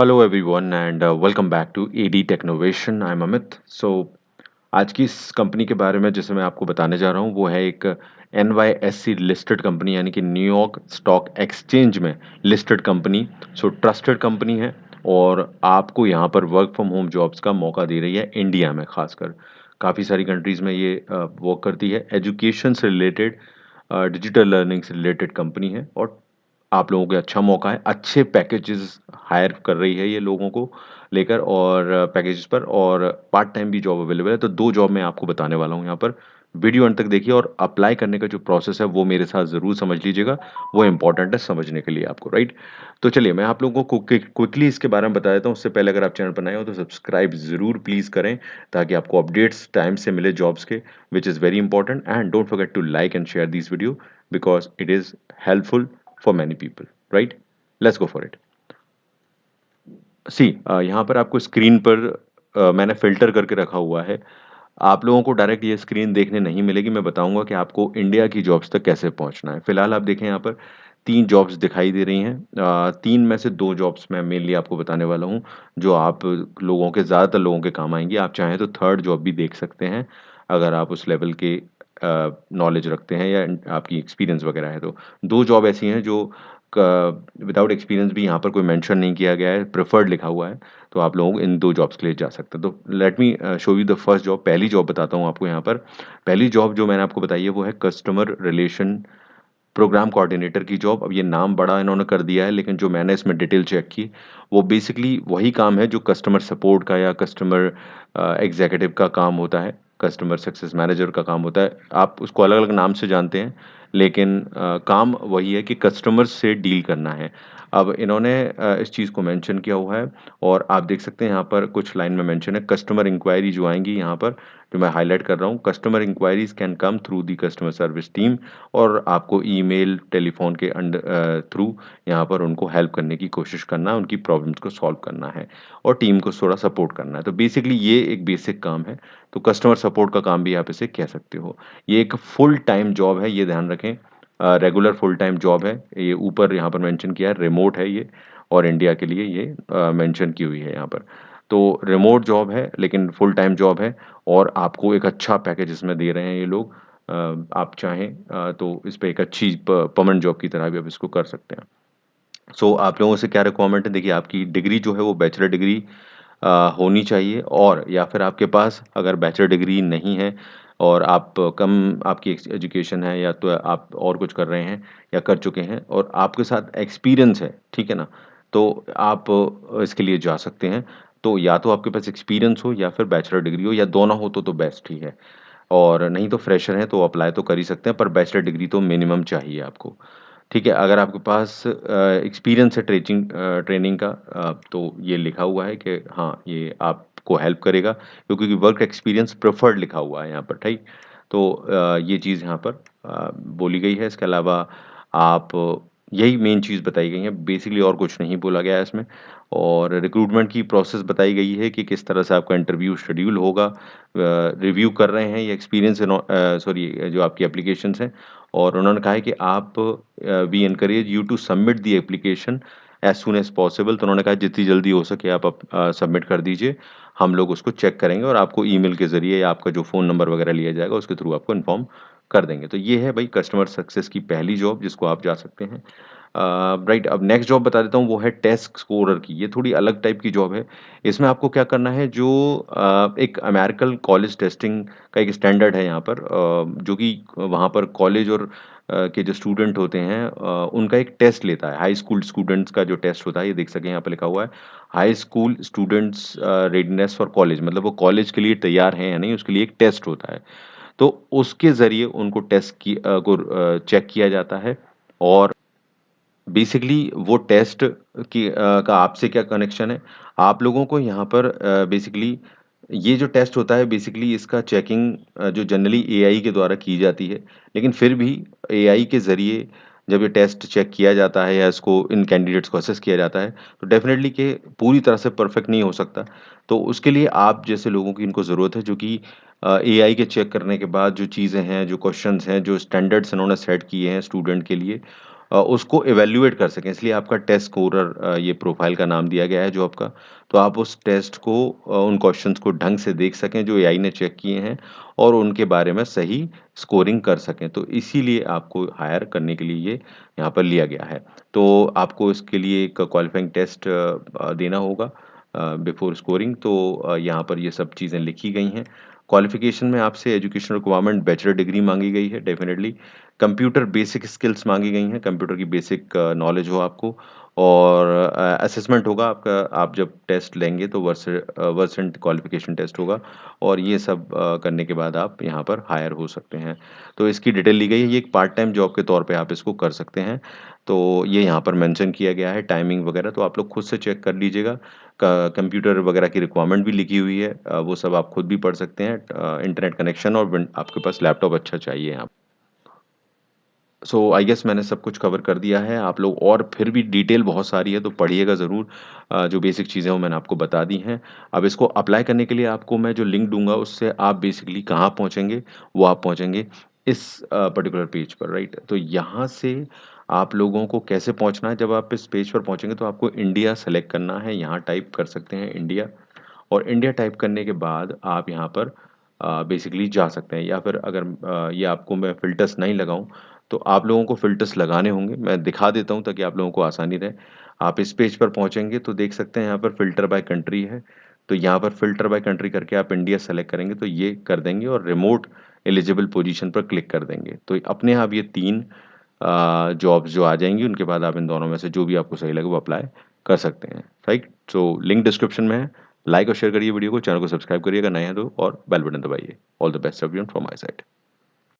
Hello everyone and welcome back to AD Technovation. I am Amit. आज की इस company के बारे में जिसे मैं आपको बताने जा रहा हूँ वो है एक NYSE लिस्टेड कंपनी, यानी कि न्यूयॉर्क स्टॉक एक्सचेंज में लिस्टेड कंपनी। ट्रस्टेड कंपनी है और आपको यहाँ पर वर्क फ्रॉम होम जॉब्स का मौका दे रही है इंडिया में खासकर। काफ़ी सारी कंट्रीज़ में ये वर्क करती है। एजुकेशन से रिलेटेड, डिजिटल लर्निंग से रिलेटेड कंपनी है और आप लोगों के अच्छा मौका है। अच्छे पैकेजेस हायर कर रही है ये लोगों को लेकर और पैकेजेस पर, और पार्ट टाइम भी जॉब अवेलेबल है। तो 2 जॉब मैं आपको बताने वाला हूँ यहाँ पर। वीडियो अंत तक देखिए और अप्लाई करने का जो प्रोसेस है वो मेरे साथ ज़रूर समझ लीजिएगा। वो इम्पोर्टेंट है समझने के लिए आपको, राइट? तो चलिए मैं आप लोगों को क्विकली इसके बारे में बता देता हूँ। उससे पहले अगर आप चैनल पर नए हो तो सब्सक्राइब ज़रूर प्लीज़ करें, ताकि आपको अपडेट्स टाइम से मिले जॉब्स के, which is very important. And don't forget to like and share this video because it is helpful for many people, right? Let's go for it. See यहाँ पर आपको स्क्रीन पर मैंने फ़िल्टर करके रखा हुआ है। आप लोगों को डायरेक्ट ये स्क्रीन देखने नहीं मिलेगी। मैं बताऊँगा कि आपको इंडिया की जॉब्स तक कैसे पहुँचना है। फ़िलहाल आप देखें यहाँ पर 3 जॉब्स दिखाई दे रही हैं। 3 में से 2 जॉब्स मैं मेनली आपको बताने वाला हूँ, जो आप लोगों के ज़्यादातर लोगों के काम आएँगी। आप चाहें तो थर्ड जॉब भी देख सकते हैं, अगर आप उस लेवल के नॉलेज रखते हैं या आपकी एक्सपीरियंस वगैरह है तो। 2 जॉब ऐसी हैं जो विदाउट एक्सपीरियंस भी यहाँ पर कोई मेंशन नहीं किया गया है, प्रेफर्ड लिखा हुआ है। तो आप लोग इन 2 जॉब्स के लिए जा सकते हैं। तो let me show you the first job. पहली जॉब बताता हूँ आपको यहाँ पर। पहली जॉब जो मैंने आपको बताई है वो है कस्टमर रिलेशन प्रोग्राम कोऑर्डिनेटर की जॉब। अब ये नाम बड़ा इन्होंने कर दिया है, लेकिन जो मैंने इसमें डिटेल चेक की, वो बेसिकली वही काम है जो कस्टमर सपोर्ट का या कस्टमर एग्ज़ीक्यूटिव का काम होता है, कस्टमर सक्सेस मैनेजर का काम होता है। आप उसको अलग-अलग नाम से जानते हैं, लेकिन काम वही है कि कस्टमर्स से डील करना है। अब इन्होंने इस चीज़ को मेंशन किया हुआ है और आप देख सकते हैं यहाँ पर कुछ लाइन में मेंशन है, कस्टमर इंक्वायरी जो आएँगी यहाँ पर, जो मैं हाइलाइट कर रहा हूँ, customer enquiries can come through the customer service team. और आपको ईमेल, टेलीफ़ोन के थ्रू यहाँ पर उनको हेल्प करने की कोशिश करना है, उनकी प्रॉब्लम्स को सॉल्व करना है और टीम को थोड़ा सपोर्ट करना है। तो बेसिकली ये एक बेसिक काम है, तो कस्टमर सपोर्ट का काम भी आप इसे कह सकते हो। ये एक फुल टाइम जॉब है, ये ध्यान रखें। रेगुलर फुल टाइम जॉब है। ये ऊपर यहाँ पर मेंशन किया है, रिमोट है ये और इंडिया के लिए ये मेंशन की हुई है यहाँ पर। तो रिमोट जॉब है लेकिन फुल टाइम जॉब है और आपको एक अच्छा पैकेज इसमें दे रहे हैं ये लोग। आप चाहें तो इस पे एक अच्छी परमानेंट जॉब की तरह भी आप इसको कर सकते हैं। आप लोगों से क्या रिक्वायरमेंट है, देखिए आपकी डिग्री जो है वो बैचलर डिग्री होनी चाहिए, और या फिर आपके पास अगर बैचलर डिग्री नहीं है और आप कम आपकी एजुकेशन है, या तो आप और कुछ कर रहे हैं या कर चुके हैं और आपके साथ एक्सपीरियंस है, ठीक है ना? तो आप इसके लिए जा सकते हैं। तो या तो आपके पास एक्सपीरियंस हो या फिर बैचलर डिग्री हो, या दोनों हो तो बेस्ट ही है। और नहीं तो फ्रेशर हैं तो अप्लाई तो कर ही सकते हैं, पर बैचलर डिग्री तो मिनिमम चाहिए आपको। ठीक है, अगर आपके पास एक्सपीरियंस है ट्रेनिंग का, तो ये लिखा हुआ है कि हाँ, ये आपको हेल्प करेगा, क्योंकि वर्क एक्सपीरियंस प्रेफर्ड लिखा हुआ है यहाँ पर, ठीक? तो ये चीज़ यहाँ पर बोली गई है। इसके अलावा आप यही मेन चीज़ बताई गई है, बेसिकली और कुछ नहीं बोला गया है इसमें। और रिक्रूटमेंट की प्रोसेस बताई गई है कि किस तरह से आपका इंटरव्यू शेड्यूल होगा। रिव्यू कर रहे हैं ये एक्सपीरियंस सॉरी, जो आपकी एप्लीकेशंस हैं, और उन्होंने कहा है कि आप we encourage you to submit the application as soon as possible. तो उन्होंने कहा जितनी जल्दी हो सके आप सबमिट कर दीजिए। हम लोग उसको चेक करेंगे और आपको ईमेल के ज़रिए या आपका जो फ़ोन नंबर वगैरह लिया जाएगा उसके थ्रू आपको इन्फॉर्म कर देंगे। तो ये है भई कस्टमर सक्सेस की पहली जॉब जिसको आप जा सकते हैं। राइट, अब नेक्स्ट जॉब बता देता हूँ, वो है टेस्ट स्कोरर की। ये थोड़ी अलग टाइप की जॉब है। इसमें आपको क्या करना है, जो एक अमेरिकन कॉलेज टेस्टिंग का एक स्टैंडर्ड है यहाँ पर, जो कि वहाँ पर कॉलेज और के जो स्टूडेंट होते हैं उनका एक टेस्ट लेता है। हाई स्कूल स्टूडेंट्स का जो टेस्ट होता है, ये देख सकें यहाँ पे लिखा हुआ है, high school students readiness for college, मतलब वो कॉलेज के लिए तैयार हैं या नहीं, उसके लिए एक टेस्ट होता है। तो उसके ज़रिए उनको चेक किया जाता है। और बेसिकली वो टेस्ट का आपसे क्या कनेक्शन है? आप लोगों को यहाँ पर बेसिकली ये जो टेस्ट होता है, बेसिकली इसका चेकिंग जो जनरली एआई के द्वारा की जाती है, लेकिन फिर भी एआई के ज़रिए जब ये टेस्ट चेक किया जाता है या इसको इन कैंडिडेट्स को असेस किया जाता है, तो डेफ़िनेटली कि पूरी तरह से परफेक्ट नहीं हो सकता। तो उसके लिए आप जैसे लोगों की इनको ज़रूरत है, जो कि एआई के चेक करने के बाद जो चीज़ें हैं, जो क्वेश्चन्स हैं, जो स्टैंडर्ड्स इन्होंने सेट किए हैं स्टूडेंट के लिए, उसको इवैल्यूएट कर सकें, इसलिए आपका टेस्ट स्कोरर ये प्रोफ़ाइल का नाम दिया गया है जॉब का। तो आप उस टेस्ट को उन क्वेश्चन्स को ढंग से देख सकें जो एआई ने चेक किए हैं और उनके बारे में सही स्कोरिंग कर सकें। तो इसीलिए आपको हायर करने के लिए ये यहाँ पर लिया गया है। तो आपको इसके लिए एक क्वालिफाइंग टेस्ट देना होगा बिफोर स्कोरिंग। तो यहाँ पर ये सब चीज़ें लिखी गई हैं। क्वालिफ़िकेशन में आपसे एजुकेशन रिक्वायरमेंट बैचलर डिग्री माँगी गई है डेफ़िनिटली। कंप्यूटर बेसिक स्किल्स माँगी गई हैं, कंप्यूटर की बेसिक नॉलेज हो आपको और असेसमेंट होगा आपका। आप जब टेस्ट लेंगे तो वर्सेंट क्वालिफ़िकेशन टेस्ट होगा और ये सब करने के बाद आप यहाँ पर हायर हो सकते हैं। तो इसकी डिटेल ली गई है, ये एक पार्ट टाइम जॉब के तौर पे आप इसको कर सकते हैं। तो ये यहाँ पर मेंशन किया गया है टाइमिंग वगैरह, तो आप लोग खुद से चेक कर लीजिएगा। क कंप्यूटर वगैरह की रिक्वायरमेंट भी लिखी हुई है, वो सब आप खुद भी पढ़ सकते हैं। इंटरनेट कनेक्शन और आपके पास लैपटॉप अच्छा चाहिए यहाँ। सो आई गेस मैंने सब कुछ कवर कर दिया है। आप लोग और फिर भी डिटेल बहुत सारी है तो पढ़िएगा ज़रूर। जो बेसिक चीज़ें हैं वो मैंने आपको बता दी हैं। अब इसको अप्लाई करने के लिए आपको मैं जो लिंक दूँगा उससे आप बेसिकली कहाँ पहुँचेंगे, वो आप पहुँचेंगे इस पर्टिकुलर पेज पर, राइट? तो यहाँ से आप लोगों को कैसे पहुँचना है, जब आप इस पेज पर पहुँचेंगे तो आपको इंडिया सेलेक्ट करना है। यहाँ टाइप कर सकते हैं इंडिया और इंडिया टाइप करने के बाद आप यहाँ पर बेसिकली जा सकते हैं, या फिर अगर ये आपको मैं फ़िल्टर्स नहीं लगाऊँ, तो आप लोगों को फ़िल्टर्स लगाने होंगे। मैं दिखा देता हूँ ताकि आप लोगों को आसानी रहे। आप इस पेज पर पहुँचेंगे तो देख सकते हैं यहाँ पर फ़िल्टर बाय कंट्री है। तो यहाँ पर फ़िल्टर बाय कंट्री करके आप इंडिया सेलेक्ट करेंगे तो ये कर देंगे और रिमोट एलिजिबल पोज़ीशन पर क्लिक कर देंगे। तो अपने आप ये 3 जॉब्स जो आ जाएँगी, उनके बाद आप इन दोनों में से जो भी आपको सही लगे वो अप्लाई कर सकते हैं, राइट? सो लिंक डिस्क्रिप्शन में है। लाइक और शेयर करिए वीडियो को, चैनल को सब्सक्राइब करिए अगर नए हैं तो और बेल बटन दबाइए। All the best everyone from my side.